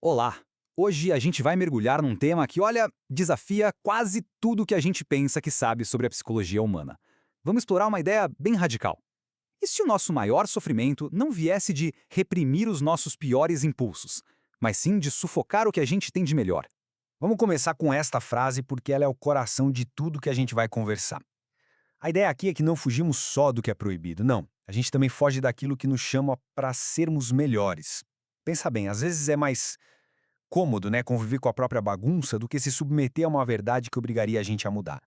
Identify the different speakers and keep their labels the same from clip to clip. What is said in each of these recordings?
Speaker 1: Olá! Hoje a gente vai mergulhar num tema que, olha, desafia quase tudo que a gente pensa que sabe sobre a psicologia humana. Vamos explorar uma ideia bem radical. E se o nosso maior sofrimento não viesse de reprimir os nossos piores impulsos, mas sim de sufocar o que a gente tem de melhor?
Speaker 2: Vamos começar com esta frase porque ela é o coração de tudo que a gente vai conversar. A ideia aqui é que não fugimos só do que é proibido, não. A gente também foge daquilo que nos chama para sermos melhores. Pensa bem, às vezes é mais cômodo, né, conviver com a própria bagunça do que se submeter a uma verdade que obrigaria a gente a mudar.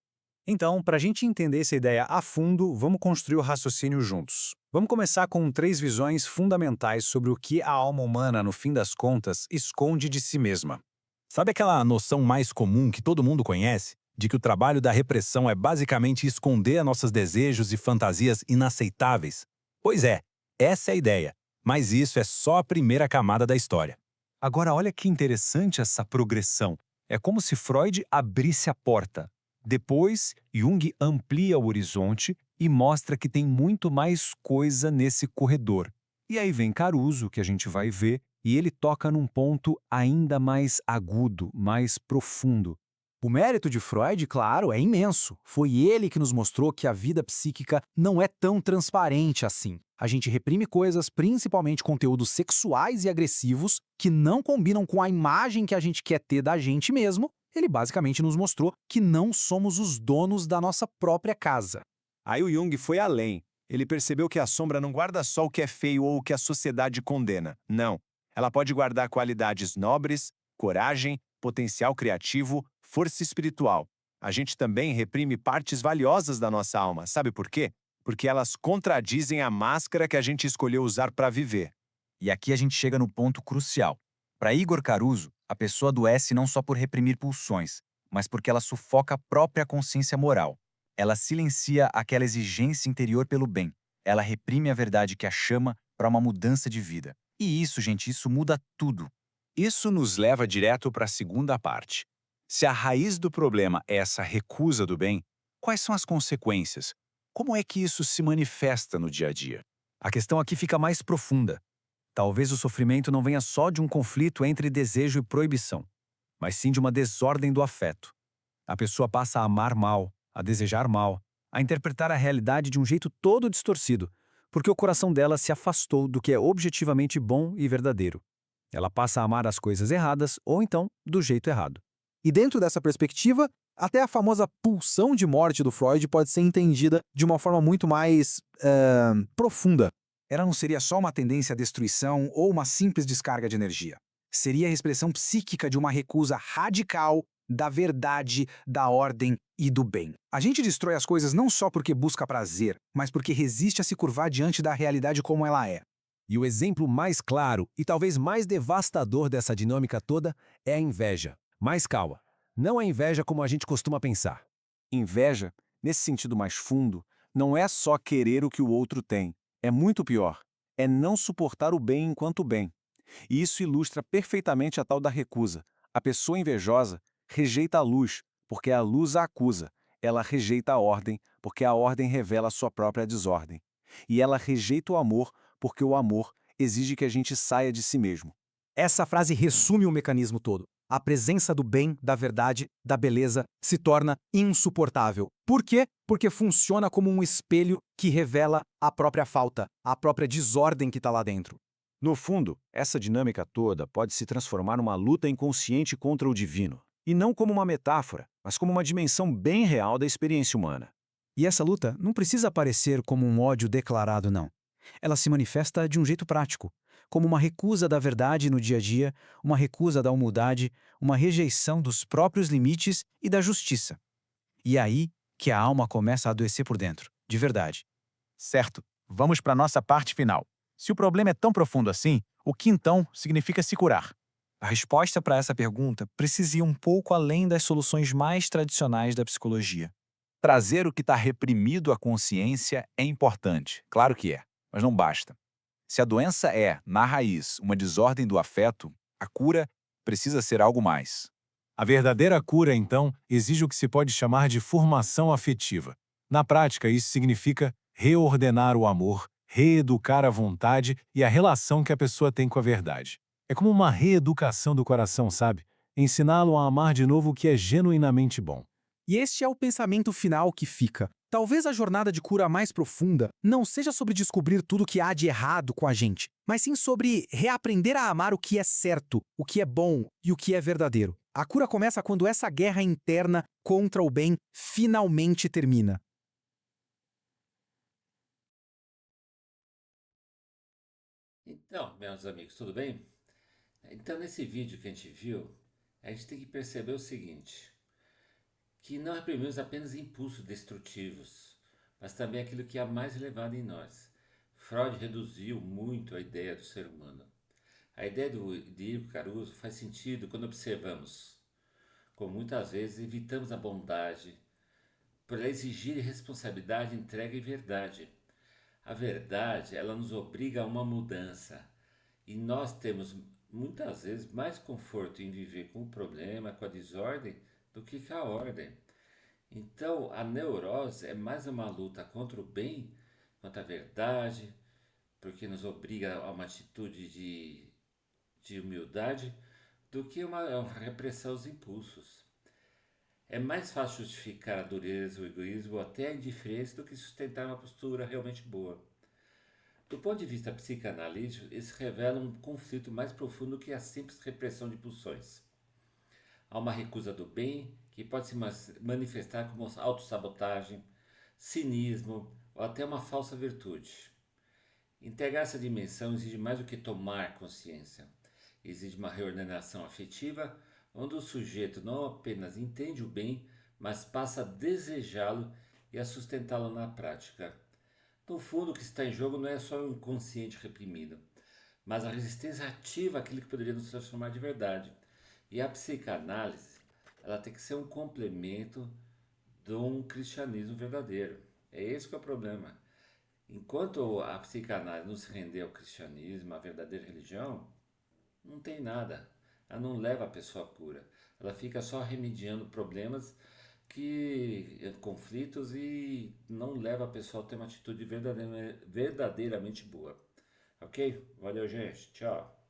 Speaker 1: Então, para a gente entender essa ideia a fundo, vamos construir o raciocínio juntos. Vamos começar com três visões fundamentais sobre o que a alma humana, no fim das contas, esconde de si mesma.
Speaker 3: Sabe aquela noção mais comum que todo mundo conhece? De que o trabalho da repressão é basicamente esconder nossos desejos e fantasias inaceitáveis? Pois é, essa é a ideia. Mas isso é só a primeira camada da história.
Speaker 2: Agora, olha que interessante essa progressão. É como se Freud abrisse a porta. Depois, Jung amplia o horizonte e mostra que tem muito mais coisa nesse corredor. E aí vem Caruso, que a gente vai ver, e ele toca num ponto ainda mais agudo, mais profundo.
Speaker 1: O mérito de Freud, claro, é imenso. Foi ele que nos mostrou que a vida psíquica não é tão transparente assim. A gente reprime coisas, principalmente conteúdos sexuais e agressivos, que não combinam com a imagem que a gente quer ter da gente mesmo. Ele basicamente nos mostrou que não somos os donos da nossa própria casa.
Speaker 4: Aí o Jung foi além. Ele percebeu que a sombra não guarda só o que é feio ou o que a sociedade condena. Não. Ela pode guardar qualidades nobres, coragem, potencial criativo, força espiritual. A gente também reprime partes valiosas da nossa alma. Sabe por quê? Porque elas contradizem a máscara que a gente escolheu usar para viver.
Speaker 5: E aqui a gente chega no ponto crucial. Para Igor Caruso, a pessoa adoece não só por reprimir pulsões, mas porque ela sufoca a própria consciência moral. Ela silencia aquela exigência interior pelo bem. Ela reprime a verdade que a chama para uma mudança de vida. E isso, gente, isso muda tudo.
Speaker 3: Isso nos leva direto para a segunda parte. Se a raiz do problema é essa recusa do bem, quais são as consequências? Como é que isso se manifesta no dia a dia?
Speaker 2: A questão aqui fica mais profunda. Talvez o sofrimento não venha só de um conflito entre desejo e proibição, mas sim de uma desordem do afeto. A pessoa passa a amar mal, a desejar mal, a interpretar a realidade de um jeito todo distorcido, porque o coração dela se afastou do que é objetivamente bom e verdadeiro. Ela passa a amar as coisas erradas ou então do jeito errado.
Speaker 1: E dentro dessa perspectiva, até a famosa pulsão de morte do Freud pode ser entendida de uma forma muito mais profunda. Ela não seria só uma tendência à destruição ou uma simples descarga de energia. Seria a expressão psíquica de uma recusa radical da verdade, da ordem e do bem. A gente destrói as coisas não só porque busca prazer, mas porque resiste a se curvar diante da realidade como ela é.
Speaker 6: E o exemplo mais claro e talvez mais devastador dessa dinâmica toda é a inveja. Mas calma, não a inveja como a gente costuma pensar.
Speaker 4: Inveja, nesse sentido mais fundo, não é só querer o que o outro tem. É muito pior. É não suportar o bem enquanto bem. E isso ilustra perfeitamente a tal da recusa. A pessoa invejosa rejeita a luz, porque a luz a acusa. Ela rejeita a ordem, porque a ordem revela a sua própria desordem. E ela rejeita o amor, porque o amor exige que a gente saia de si mesmo.
Speaker 1: Essa frase resume o mecanismo todo. A presença do bem, da verdade, da beleza se torna insuportável. Por quê? Porque funciona como um espelho que revela a própria falta, a própria desordem que está lá dentro.
Speaker 4: No fundo, essa dinâmica toda pode se transformar numa luta inconsciente contra o divino. E não como uma metáfora, mas como uma dimensão bem real da experiência humana.
Speaker 1: E essa luta não precisa aparecer como um ódio declarado, não. Ela se manifesta de um jeito prático, como uma recusa da verdade no dia a dia, uma recusa da humildade, uma rejeição dos próprios limites e da justiça. E é aí que a alma começa a adoecer por dentro, de verdade.
Speaker 3: Certo, vamos para a nossa parte final. Se o problema é tão profundo assim, o que então significa se curar?
Speaker 7: A resposta para essa pergunta precisa ir um pouco além das soluções mais tradicionais da psicologia.
Speaker 3: Trazer o que está reprimido à consciência é importante, claro que é, mas não basta. Se a doença é, na raiz, uma desordem do afeto, a cura precisa ser algo mais. A verdadeira cura, então, exige o que se pode chamar de formação afetiva. Na prática, isso significa reordenar o amor, reeducar a vontade e a relação que a pessoa tem com a verdade.
Speaker 4: É como uma reeducação do coração, sabe? Ensiná-lo a amar de novo o que é genuinamente bom.
Speaker 1: E este é o pensamento final que fica. Talvez a jornada de cura mais profunda não seja sobre descobrir tudo o que há de errado com a gente, mas sim sobre reaprender a amar o que é certo, o que é bom e o que é verdadeiro. A cura começa quando essa guerra interna contra o bem finalmente termina.
Speaker 8: Então, meus amigos, tudo bem? Então, nesse vídeo que a gente viu, a gente tem que perceber o seguinte, que não reprimimos apenas impulsos destrutivos, mas também aquilo que há mais elevado em nós. Freud reduziu muito a ideia do ser humano. A ideia de Igor Caruso faz sentido quando observamos como muitas vezes evitamos a bondade por exigir responsabilidade, entrega e verdade. A verdade, ela nos obriga a uma mudança. E nós temos muitas vezes mais conforto em viver com o problema, com a desordem, do que com a ordem. Então, a neurose é mais uma luta contra o bem, contra a verdade, porque nos obriga a uma atitude de humildade, do que uma repressão aos impulsos. É mais fácil justificar a dureza, o egoísmo ou até a indiferença do que sustentar uma postura realmente boa. Do ponto de vista psicanalítico, isso revela um conflito mais profundo que a simples repressão de pulsões. Há uma recusa do bem que pode se manifestar como autossabotagem, cinismo ou até uma falsa virtude. Integrar essa dimensão exige mais do que tomar consciência. Exige uma reordenação afetiva, onde o sujeito não apenas entende o bem, mas passa a desejá-lo e a sustentá-lo na prática. No fundo, o que está em jogo não é só o inconsciente reprimido, mas a resistência ativa àquilo que poderia nos transformar de verdade. E a psicanálise, ela tem que ser um complemento de um cristianismo verdadeiro. É esse que é o problema. Enquanto a psicanálise não se render ao cristianismo, à verdadeira religião, não tem nada. Ela não leva a pessoa à cura. Ela fica só remediando problemas conflitos e não leva a pessoa a ter uma atitude verdadeiramente boa. Ok? Valeu, gente. Tchau.